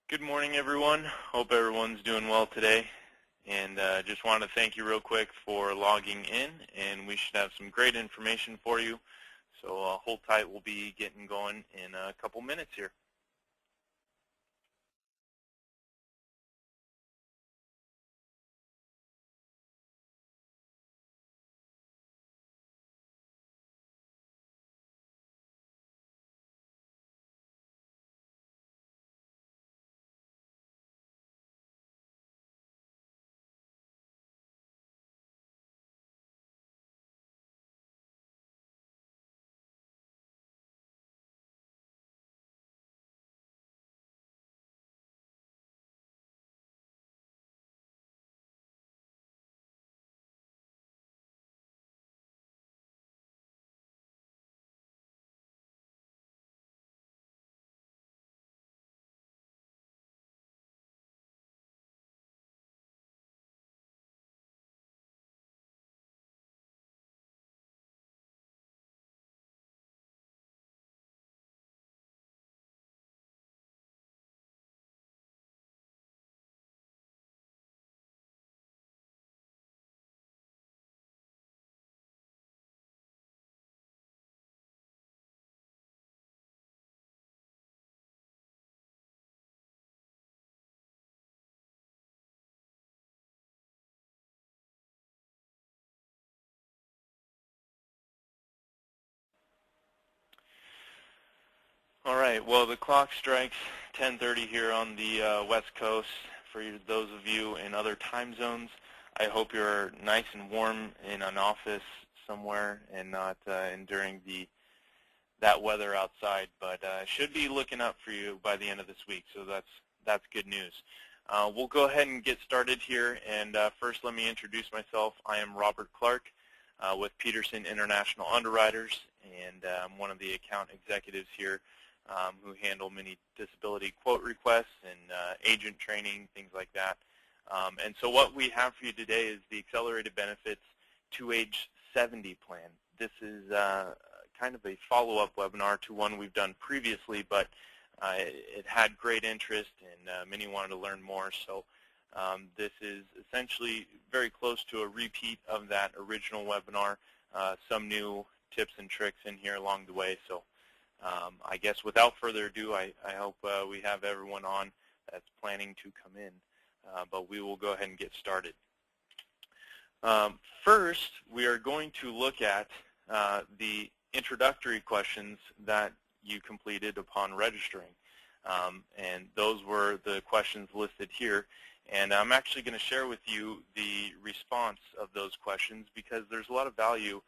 Good morning, everyone. Hope everyone's doing well today. And just wanted to thank you real quick for logging in, and we should have some great information for you. So hold tight. We'll be getting going in a couple minutes here. All right. Well, the clock strikes 10:30 here on the West Coast. For those of you in other time zones, I hope you're nice and warm in an office somewhere and not enduring that weather outside. But should be looking up for you by the end of this week, so that's good news. We'll go ahead and get started here. And first, let me introduce myself. I am Robert Clark with Petersen International Underwriters, and I'm one of the account executives here who handle many disability quote requests and agent training, things like that. And so what we have for you today is the Accelerated Benefits to Age 70 plan. This is kind of a follow-up webinar to one we've done previously, but it had great interest and many wanted to learn more. So this is essentially very close to a repeat of that original webinar, some new tips and tricks in here along the way. So I guess without further ado, I hope we have everyone on that's planning to come in, but we will go ahead and get started. First, we are going to look at the introductory questions that you completed upon registering, and those were the questions listed here. And I'm actually going to share with you the response of those questions because there's a lot of value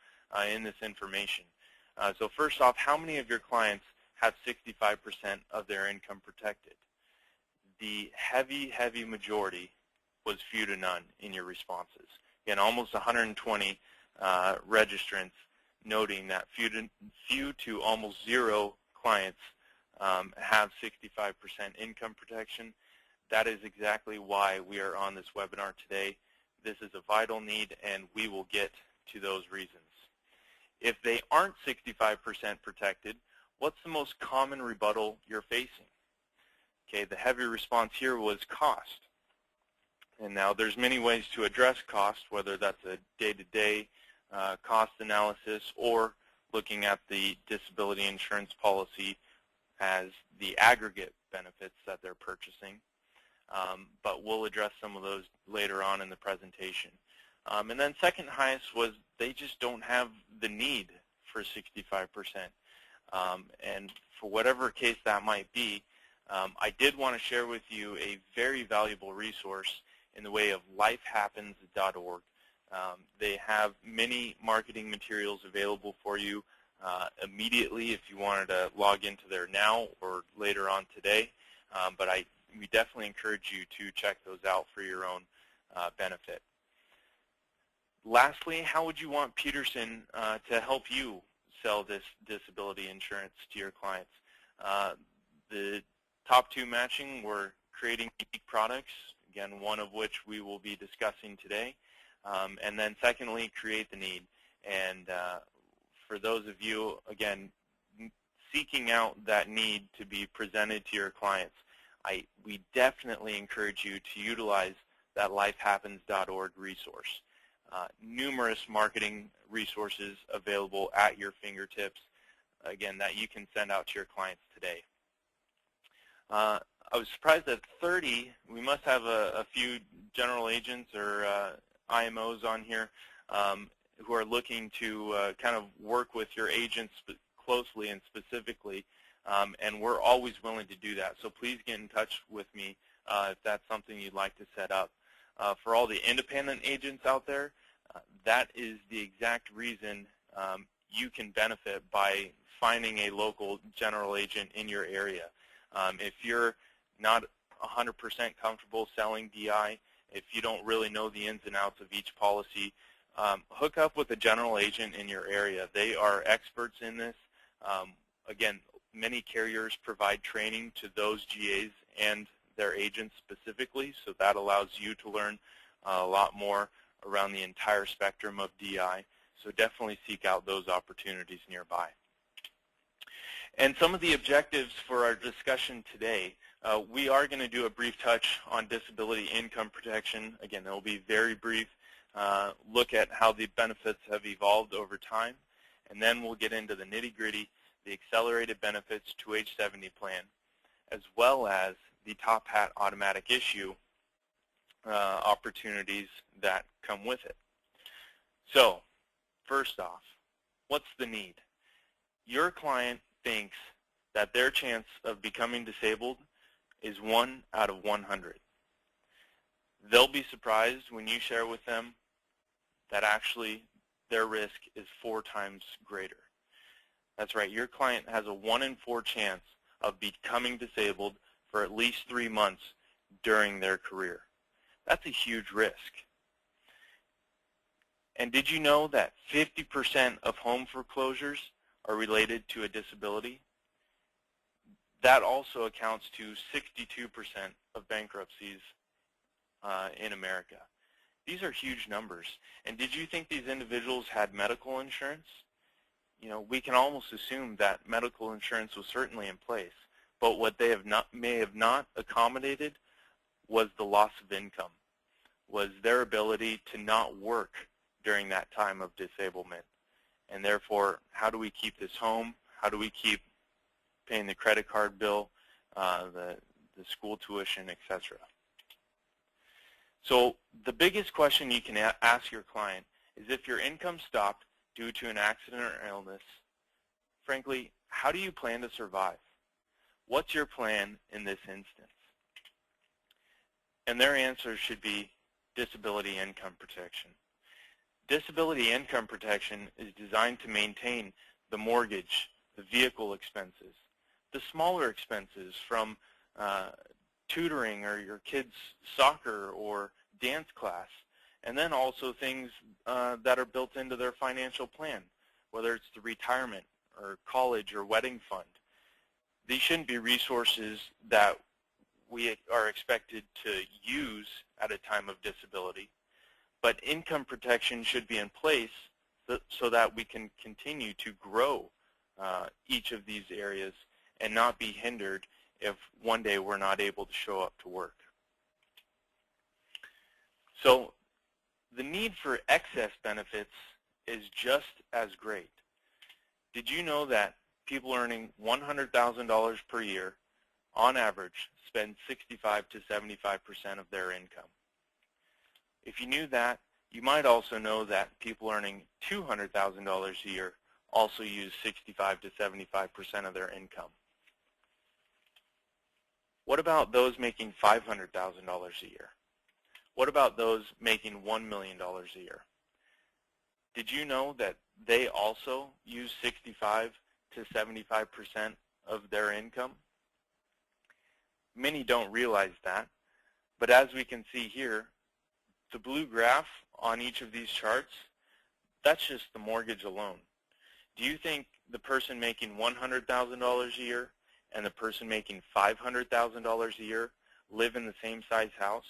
in this information. So first off, how many of your clients have 65% of their income protected? The heavy majority was few to none in your responses. Again, almost 120 registrants noting that few to almost zero clients have 65% income protection. That is exactly why we are on this webinar today. This is a vital need, and we will get to those reasons. If they aren't 65% protected, what's the most common rebuttal you're facing? Okay, the heavy response here was cost. And now there's many ways to address cost, whether that's a day-to-day cost analysis or looking at the disability insurance policy as the aggregate benefits that they're purchasing. But we'll address some of those later on in the presentation. And then second highest was they just don't have the need for 65%. And for whatever case that might be, I did want to share with you a very valuable resource in the way of lifehappens.org. They have many marketing materials available for you immediately if you wanted to log into there now or later on today. But we definitely encourage you to check those out for your own benefit. Lastly, how would you want Petersen to help you sell this disability insurance to your clients? The top two matching, we're creating unique products, again, one of which we will be discussing today. And then secondly, create the need. And for those of you, again, seeking out that need to be presented to your clients, we definitely encourage you to utilize that lifehappens.org resource. Numerous marketing resources available at your fingertips, again, that you can send out to your clients today. I was surprised that 30, we must have a few general agents or IMOs on here who are looking to kind of work with your agents closely and specifically, and we're always willing to do that. So please get in touch with me if that's something you'd like to set up. For all the independent agents out there, that is the exact reason you can benefit by finding a local general agent in your area. If you're not 100% comfortable selling DI, if you don't really know the ins and outs of each policy, hook up with a general agent in your area. They are experts in this. Again, many carriers provide training to those GAs and their agents specifically, so that allows you to learn a lot more around the entire spectrum of DI. So definitely seek out those opportunities nearby. And some of the objectives for our discussion today, we are going to do a brief touch on disability income protection. Again, it will be very brief. Look at how the benefits have evolved over time, and then we'll get into the nitty-gritty, the accelerated benefits to age 70 plan, as well as the top hat automatic issue opportunities that come with it. So, first off, what's the need? Your client thinks that their chance of becoming disabled is 1 out of 100. They'll be surprised when you share with them that actually their risk is 4 times greater. That's right, your client has a 1 in 4 chance of becoming disabled for at least 3 months during their career. That's a huge risk. And did you know that 50% of home foreclosures are related to a disability? That also accounts to 62% of bankruptcies in America. These are huge numbers. And did you think these individuals had medical insurance? You know, we can almost assume that medical insurance was certainly in place, but what they may have not accommodated was the loss of income, was their ability to not work during that time of disablement. And therefore, how do we keep this home? How do we keep paying the credit card bill, the school tuition, etc.? So the biggest question you can ask your client is, if your income stopped due to an accident or illness, frankly, how do you plan to survive? What's your plan in this instance? And their answer should be disability income protection. Disability income protection is designed to maintain the mortgage, the vehicle expenses, the smaller expenses from tutoring or your kids' soccer or dance class, and then also things that are built into their financial plan, whether it's the retirement or college or wedding fund. These shouldn't be resources that we are expected to use at a time of disability, but income protection should be in place so that we can continue to grow each of these areas and not be hindered if one day we're not able to show up to work. So the need for excess benefits is just as great. Did you know that people earning $100,000 per year, on average, spend 65 to 75% of their income? If you knew that, you might also know that people earning $200,000 a year also use 65 to 75% of their income. What about those making $500,000 a year? What about those making $1 million a year? Did you know that they also use 65 to 75% of their income? Many don't realize that, but as we can see here, the blue graph on each of these charts, that's just the mortgage alone. Do you think the person making $100,000 a year and the person making $500,000 a year live in the same size house?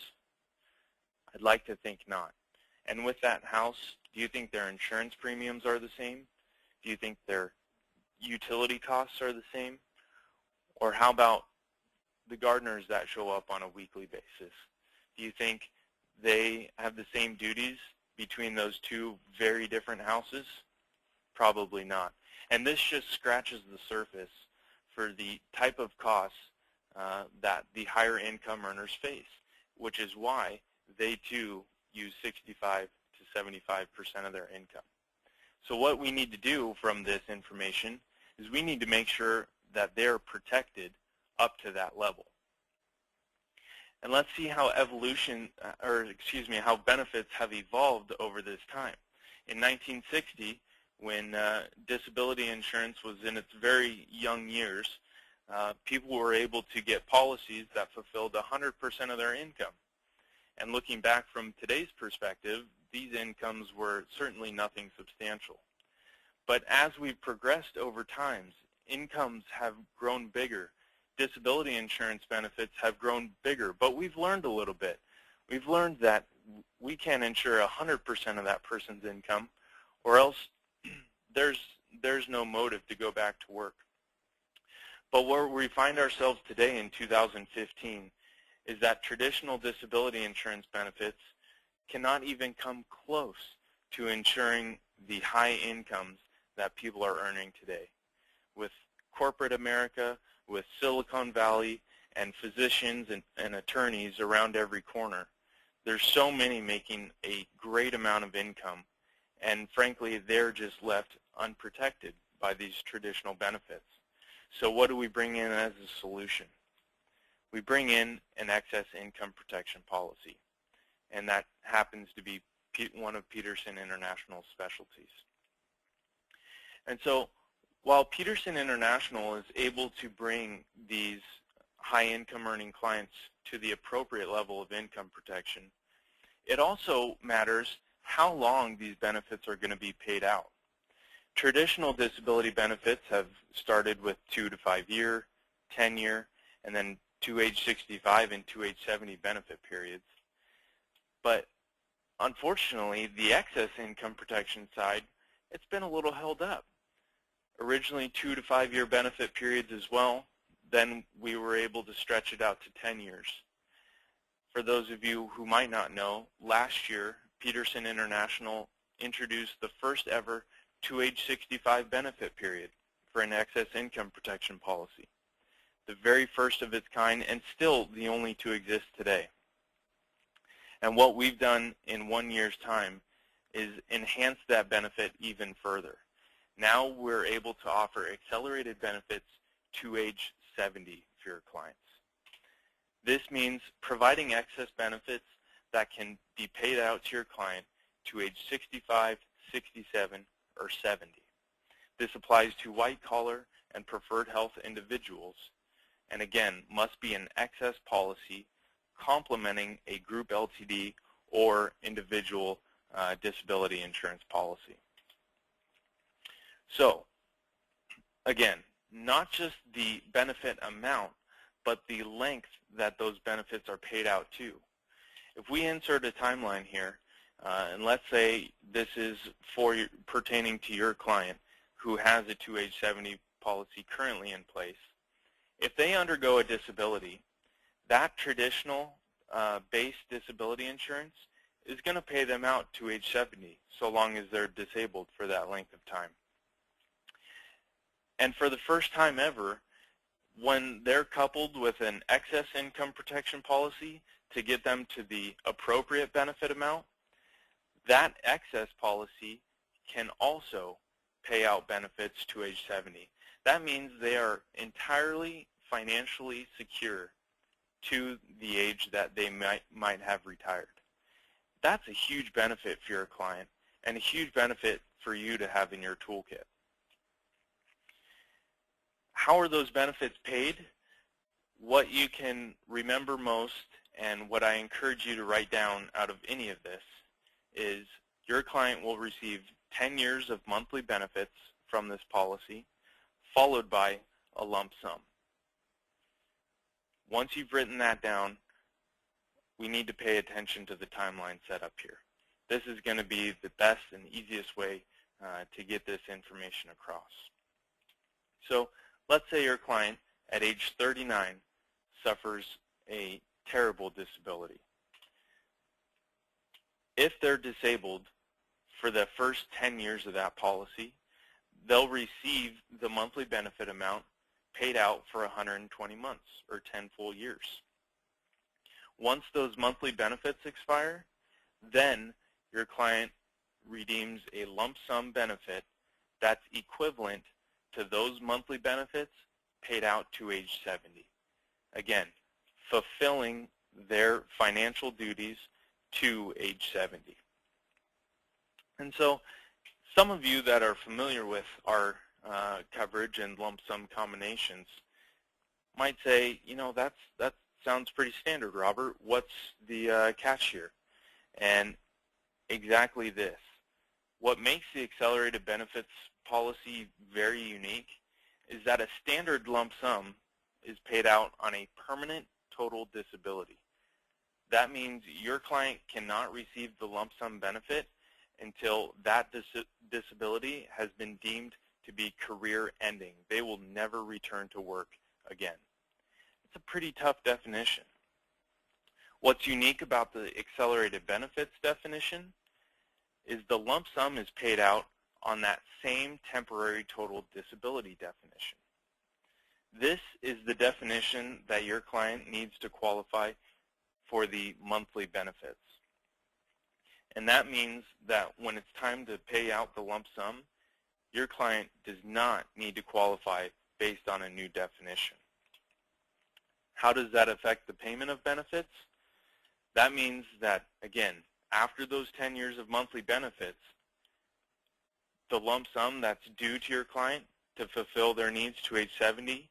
I'd like to think not. And with that house, do you think their insurance premiums are the same? Do you think their utility costs are the same? Or how about the gardeners that show up on a weekly basis? Do you think they have the same duties between those two very different houses? Probably not. And this just scratches the surface for the type of costs that the higher income earners face, which is why they too use 65 to 75% of their income. So what we need to do from this information is we need to make sure that they're protected up to that level. And let's see how how benefits have evolved over this time. In 1960, when disability insurance was in its very young years, people were able to get policies that fulfilled 100% of their income. And looking back from today's perspective, these incomes were certainly nothing substantial. But as we've progressed over time, incomes have grown bigger. Disability insurance benefits have grown bigger, but we've learned a little bit. We've learned that we can't insure 100% of that person's income, or else there's no motive to go back to work. But where we find ourselves today in 2015 is that traditional disability insurance benefits cannot even come close to insuring the high incomes that people are earning today. With corporate America, with Silicon Valley, and physicians and attorneys around every corner, there's so many making a great amount of income, and frankly, they're just left unprotected by these traditional benefits. So what do we bring in as a solution? We bring in an excess income protection policy, and that happens to be one of Petersen International's specialties. And so while Petersen International is able to bring these high income earning clients to the appropriate level of income protection, it also matters how long these benefits are going to be paid out. Traditional disability benefits have started with 2 to 5 year, 10 year, and then to age 65 and to age 70 benefit periods. But unfortunately, the excess income protection side, it's been a little held up. Originally 2 to 5 year benefit periods as well, then we were able to stretch it out to 10 years. For those of you who might not know, last year Petersen International introduced the first ever to age 65 benefit period for an excess income protection policy. The very first of its kind, and still the only to exist today. And what we've done in 1 year's time is enhance that benefit even further. Now we're able to offer accelerated benefits to age 70 for your clients. This means providing excess benefits that can be paid out to your client to age 65, 67, or 70. This applies to white-collar and preferred health individuals, and again, must be an excess policy complementing a group LTD or individual disability insurance policy. So, again, not just the benefit amount, but the length that those benefits are paid out to. If we insert a timeline here, and let's say this is pertaining to your client who has a to age 70 policy currently in place, if they undergo a disability, that traditional base disability insurance is going to pay them out to age 70 so long as they're disabled for that length of time. And for the first time ever, when they're coupled with an excess income protection policy to get them to the appropriate benefit amount, that excess policy can also pay out benefits to age 70. That means they are entirely financially secure to the age that they might have retired. That's a huge benefit for your client and a huge benefit for you to have in your toolkit. How are those benefits paid? What you can remember most, and what I encourage you to write down out of any of this, is your client will receive 10 years of monthly benefits from this policy, followed by a lump sum. Once you've written that down, we need to pay attention to the timeline set up here. This is going to be the best and easiest way to get this information across. So let's say your client at age 39 suffers a terrible disability. If they're disabled for the first 10 years of that policy, they'll receive the monthly benefit amount paid out for 120 months or 10 full years. Once those monthly benefits expire, then your client redeems a lump sum benefit that's equivalent to those monthly benefits paid out to age 70. Again, fulfilling their financial duties to age 70. And so some of you that are familiar with our coverage and lump sum combinations might say, you know, that sounds pretty standard, Robert. What's the catch here? And exactly this. What makes the accelerated benefits policy very unique is that a standard lump sum is paid out on a permanent total disability. That means your client cannot receive the lump sum benefit until that disability has been deemed to be career ending. They will never return to work again. It's a pretty tough definition. What's unique about the accelerated benefits definition is the lump sum is paid out on that same temporary total disability definition. This is the definition that your client needs to qualify for the monthly benefits. And that means that when it's time to pay out the lump sum, your client does not need to qualify based on a new definition. How does that affect the payment of benefits? That means that, again, after those 10 years of monthly benefits, the lump sum that's due to your client to fulfill their needs to age 70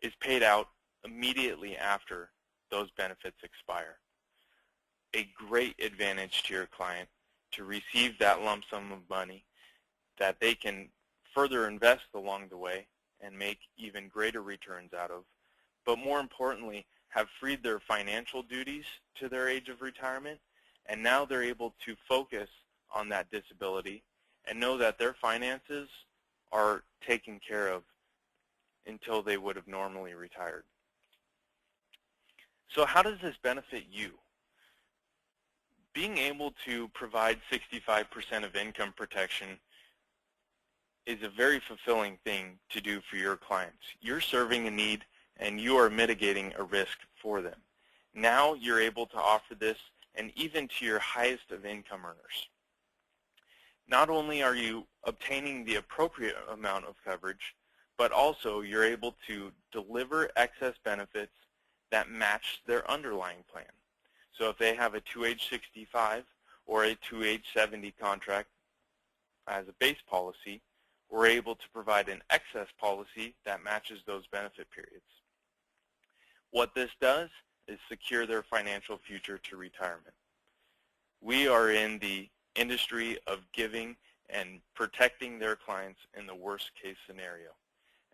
is paid out immediately after those benefits expire. A great advantage to your client to receive that lump sum of money that they can further invest along the way and make even greater returns out of, but more importantly, have freed their financial duties to their age of retirement, and now they're able to focus on that disability and know that their finances are taken care of until they would have normally retired. So how does this benefit you? Being able to provide 65% of income protection is a very fulfilling thing to do for your clients. You're serving a need and you are mitigating a risk for them. Now you're able to offer this and even to your highest of income earners. Not only are you obtaining the appropriate amount of coverage, but also you're able to deliver excess benefits that match their underlying plan. So if they have a to age 65 or a to age 70 contract as a base policy, we're able to provide an excess policy that matches those benefit periods. What this does is secure their financial future to retirement. We are in the industry of giving and protecting their clients in the worst case scenario.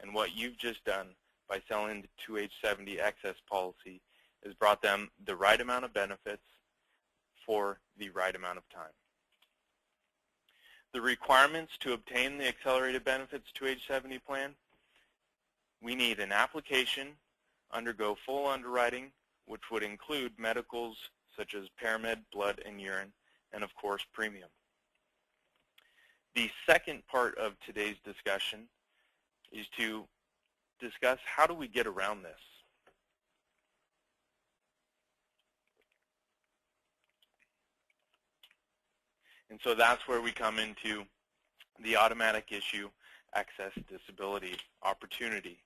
And what you've just done by selling the to age 70 excess policy has brought them the right amount of benefits for the right amount of time. The requirements to obtain the accelerated benefits to age 70 plan: we need an application, undergo full underwriting, which would include medicals such as paramed, blood, and urine, and of course premium. The second part of today's discussion is to discuss how do we get around this. And so that's where we come into the automatic issue excess disability opportunity,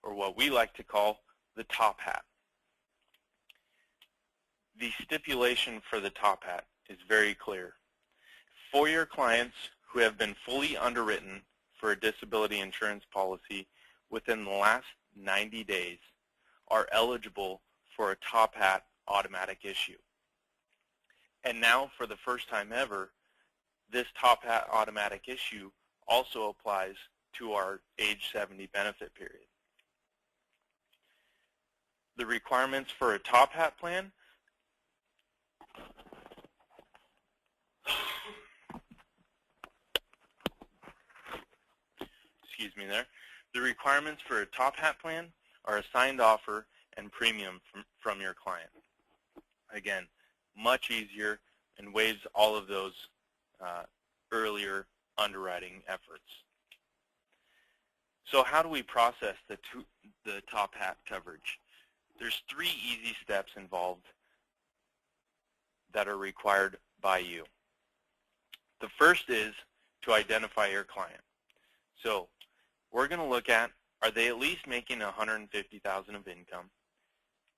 or what we like to call the top hat. The stipulation for the top hat is very clear. For your clients who have been fully underwritten for a disability insurance policy within the last 90 days are eligible for a top hat automatic issue. And now, for the first time ever, this top hat automatic issue also applies to our age 70 benefit period. The requirements for a top hat plan: excuse me there. The requirements for a top hat plan are a signed offer and premium from your client. Again, much easier and waives all of those earlier underwriting efforts. So how do we process the top hat coverage? There's 3 easy steps involved that are required by you. The first is to identify your client. So we're going to look at, are they at least making $150,000 of income?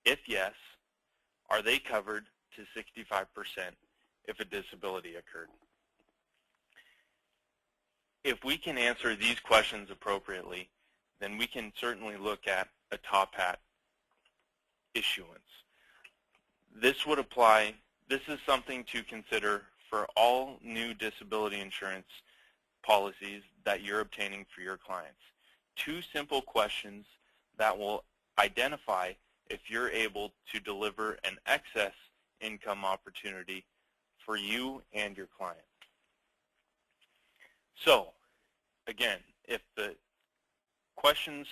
If yes, are they covered to 65% if a disability occurred? If we can answer these questions appropriately, then we can certainly look at a top hat issuance. This would apply, this is something to consider for all new disability insurance policies that you're obtaining for your clients. 2 simple questions that will identify if you're able to deliver an excess income opportunity for you and your client. So, again, if the questions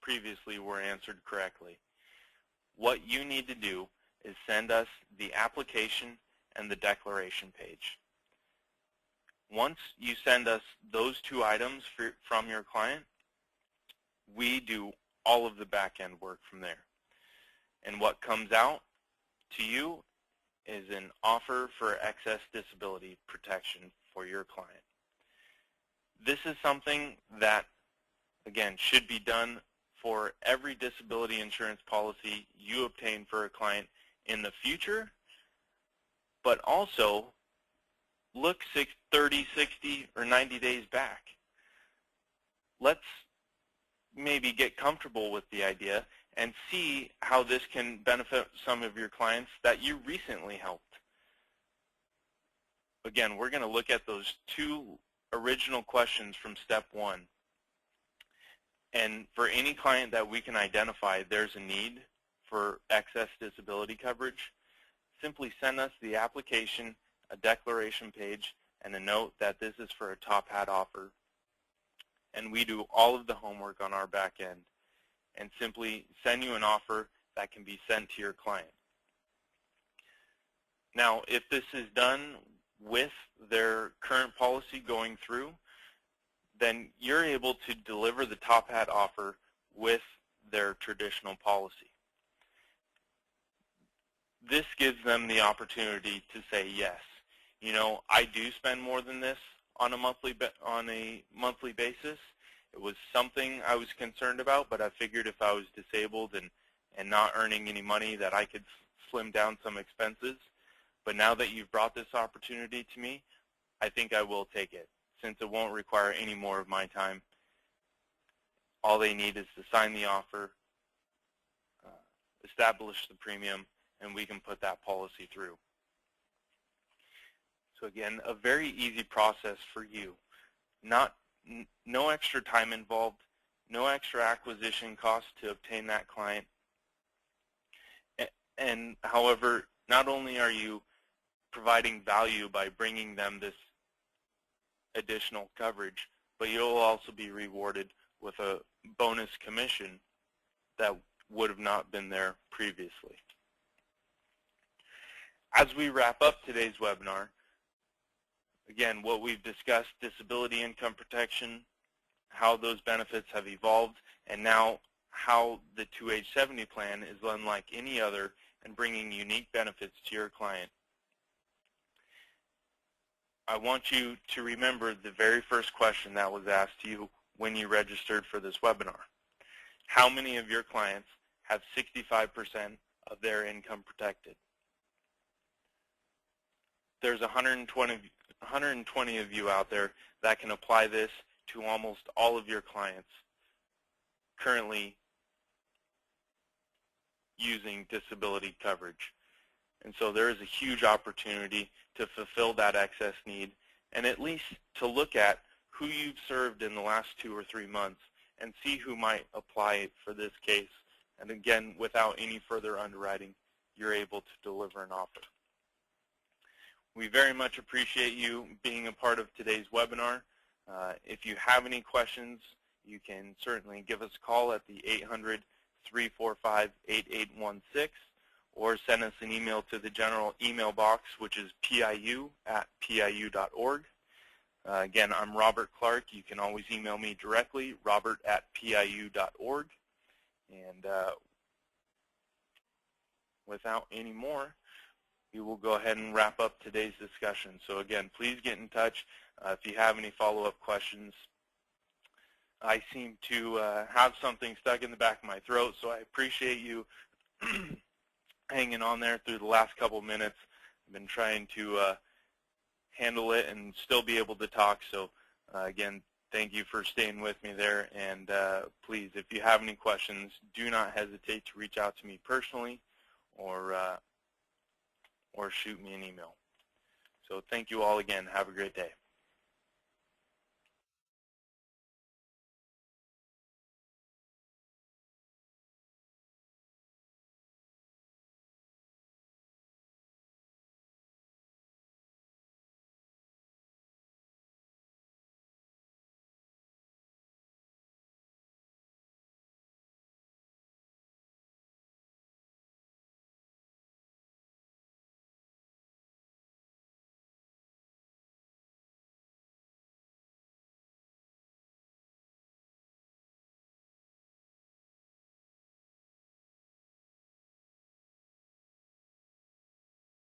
previously were answered correctly, what you need to do is send us the application and the declaration page. Once you send us those 2 items from your client, we do all of the back-end work from there. And what comes out to you is an offer for excess disability protection for your client. This is something that, again, should be done for every disability insurance policy you obtain for a client in the future, but also look 30, 60, or 90 days back. Let's maybe get comfortable with the idea and see how this can benefit some of your clients that you recently helped. Again, we're going to look at those 2 original questions from step 1. And for any client that we can identify there's a need for excess disability coverage, simply send us the application, a declaration page, and a note that this is for a top hat offer. And we do all of the homework on our back end and simply send you an offer that can be sent to your client. Now, if this is done with their current policy going through, then you're able to deliver the top hat offer with their traditional policy. This gives them the opportunity to say, yes, you know, I do spend more than this on a monthly basis. It was something I was concerned about, but I figured if I was disabled and not earning any money that I could slim down some expenses. But now that you've brought this opportunity to me, I think I will take it, since it won't require any more of my time. All they need is to sign the offer, establish the premium, and we can put that policy through. So again, a very easy process for you. No extra time involved, no extra acquisition cost to obtain that client. And however, not only are you providing value by bringing them this additional coverage, but you'll also be rewarded with a bonus commission that would have not been there previously. As we wrap up today's webinar, again, what we've discussed, disability income protection, how those benefits have evolved, and now how the 2Age 70 plan is unlike any other and bringing unique benefits to your client. I want you to remember the very first question that was asked to you when you registered for this webinar. How many of your clients have 65% of their income protected? There's 120 of you out there that can apply this to almost all of your clients currently using disability coverage. And so there is a huge opportunity to fulfill that excess need and at least to look at who you've served in the last 2 or 3 months and see who might apply for this case. And again, without any further underwriting, you're able to deliver an offer. We very much appreciate you being a part of today's webinar. If you have any questions, you can certainly give us a call at the 345-8816, or send us an email to the general email box, which is piu@piu.org. Again, I'm Robert Clark. You can always email me directly, robert@piu.org. And without any more, we will go ahead and wrap up today's discussion. So again, please get in touch if you have any follow-up questions. I seem to have something stuck in the back of my throat, so I appreciate you hanging on there through the last couple minutes. I've been trying to handle it and still be able to talk. So again, thank you for staying with me there. And please, if you have any questions, do not hesitate to reach out to me personally or shoot me an email. So thank you all again. Have a great day.